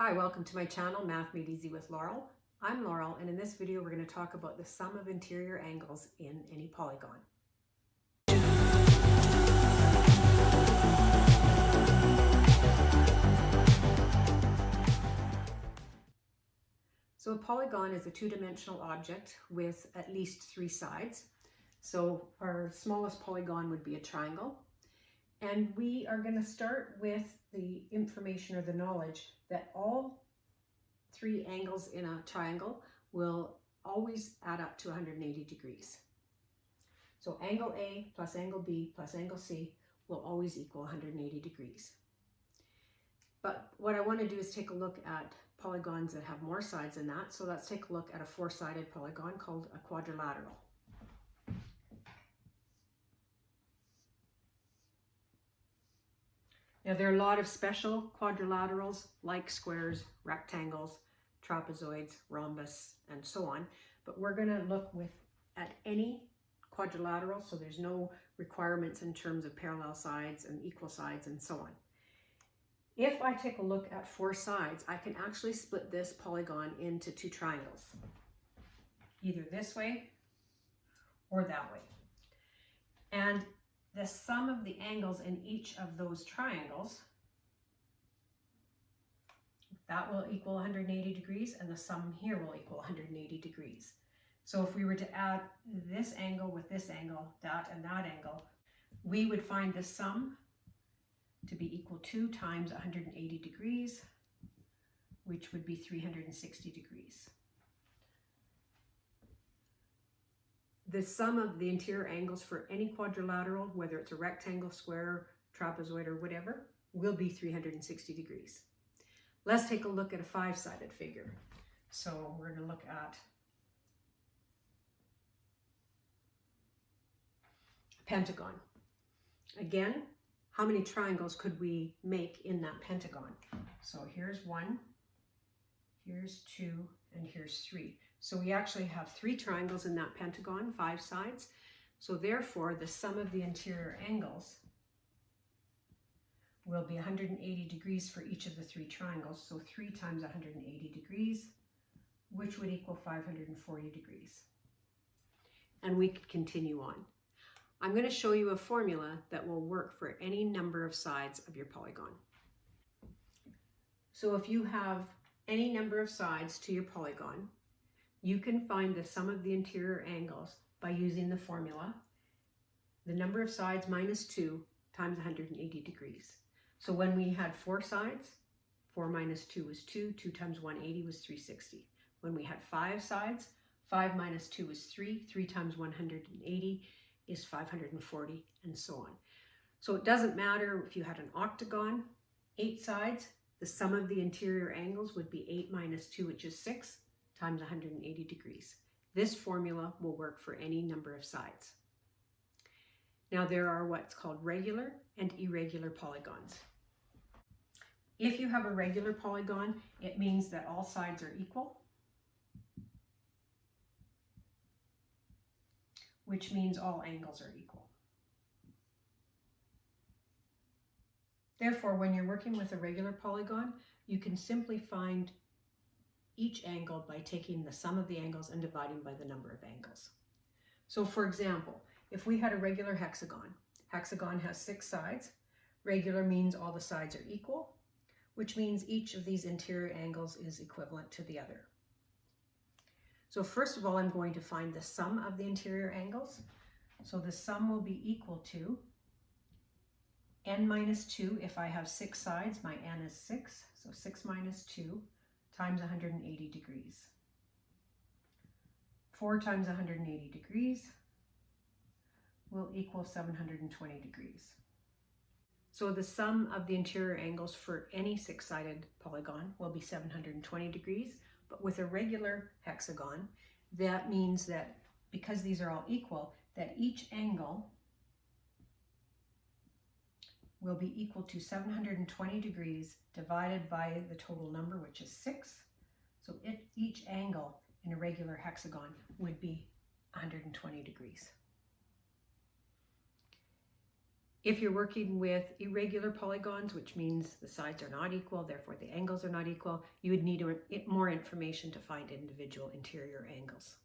Hi, welcome to my channel, Math Made Easy with Laurel. I'm Laurel, and in this video we're going to talk about the sum of interior angles in any polygon. So a polygon is a two-dimensional object with at least three sides. So our smallest polygon would be a triangle. And we are going to start with the information or the knowledge that all three angles in a triangle will always add up to 180 degrees. So angle A plus angle B plus angle C will always equal 180 degrees. But what I want to do is take a look at polygons that have more sides than that. So let's take a look at a four-sided polygon called a quadrilateral. Now there are a lot of special quadrilaterals like squares, rectangles, trapezoids, rhombus, and so on. But we're going to look at any quadrilateral, so there's no requirements in terms of parallel sides and equal sides and so on. If I take a look at four sides, I can actually split this polygon into two triangles, either this way or that way. And the sum of the angles in each of those triangles, that will equal 180 degrees, and the sum here will equal 180 degrees. So if we were to add this angle with this angle, that and that angle, we would find the sum to be equal to times 180 degrees, which would be 360 degrees. The sum of the interior angles for any quadrilateral, whether it's a rectangle, square, trapezoid, or whatever, will be 360 degrees. Let's take a look at a five-sided figure. So we're going to look at a pentagon. Again, how many triangles could we make in that pentagon? So here's one, here's two, and here's three. So we actually have three triangles in that pentagon, five sides. So therefore, the sum of the interior angles will be 180 degrees for each of the three triangles. So 3 times 180 degrees, which would equal 540 degrees. And we could continue on. I'm going to show you a formula that will work for any number of sides of your polygon. So if you have any number of sides to your polygon, you can find the sum of the interior angles by using the formula, the number of sides minus 2 times 180 degrees. So when we had four sides, 4 minus 2 was 2, 2 times 180 was 360. When we had five sides, 5 minus 2 is 3, 3 times 180 is 540, and so on. So it doesn't matter if you had an octagon, 8 sides, the sum of the interior angles would be 8 minus 2, which is 6, times 180 degrees. This formula will work for any number of sides. Now there are what's called regular and irregular polygons. If you have a regular polygon, it means that all sides are equal, which means all angles are equal. Therefore, when you're working with a regular polygon, you can simply find each angle by taking the sum of the angles and dividing by the number of angles. So for example, if we had a regular hexagon, hexagon has 6 sides. Regular means all the sides are equal, which means each of these interior angles is equivalent to the other. So first of all, I'm going to find the sum of the interior angles. So the sum will be equal to n minus 2. If I have 6 sides, my n is 6. So 6 minus 2 times 180 degrees. 4 times 180 degrees will equal 720 degrees. So the sum of the interior angles for any 6-sided polygon will be 720 degrees. But with a regular hexagon, that means that because these are all equal, that each angle will be equal to 720 degrees divided by the total number, which is 6. So each angle in a regular hexagon would be 120 degrees. If you're working with irregular polygons, which means the sides are not equal, therefore the angles are not equal, you would need more information to find individual interior angles.